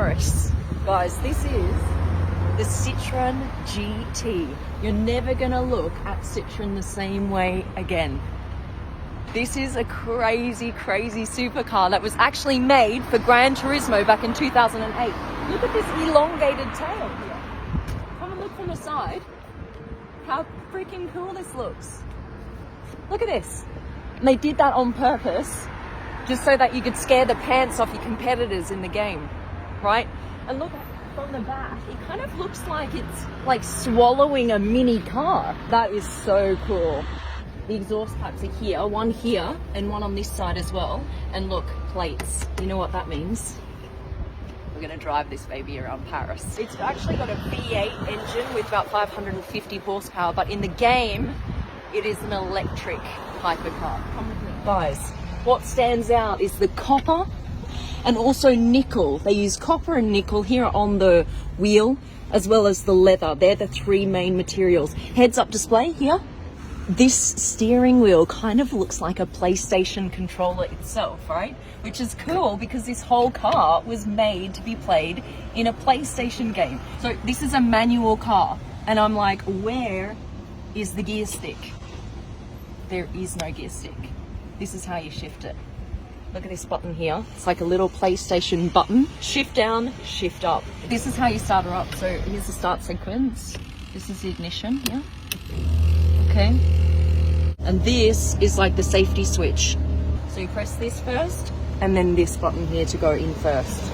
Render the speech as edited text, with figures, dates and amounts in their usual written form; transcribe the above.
Paris. Guys, this is the Citroën GT. You're never gonna look at Citroën the same way again. This is a crazy, crazy supercar that was actually made for Gran Turismo back in 2008. Look at this elongated tail here. Come and look from the side. How freaking cool this looks. Look at this. And they did that on purpose, just so that you could scare the pants off your competitors in the game, right? And look from the back, it kind of looks like it's like swallowing a mini car. That is so cool. The exhaust pipes are here, one here and one on this side as well. And look, plates. You know what that means? We're gonna drive this baby around Paris. It's actually got a V8 engine with about 550 horsepower, but in the game, it is an electric hypercar. Come with me. Guys, what stands out is the copper and also nickel. They use copper and nickel here on the wheel, as well as the leather. They're the three main materials. Heads-up display here. This steering wheel kind of looks like a PlayStation controller itself, right? Which is cool because this whole car was made to be played in a PlayStation game. So this is a manual car, and I'm like, where is the gear stick? There is no gear stick. This is how you shift it. Look at this button here. It's like a little PlayStation button. Shift down, shift up. This is how you start her up. So here's the start sequence. This is the ignition, yeah. Okay. And this is like the safety switch. So you press this first, and then this button here to go in first.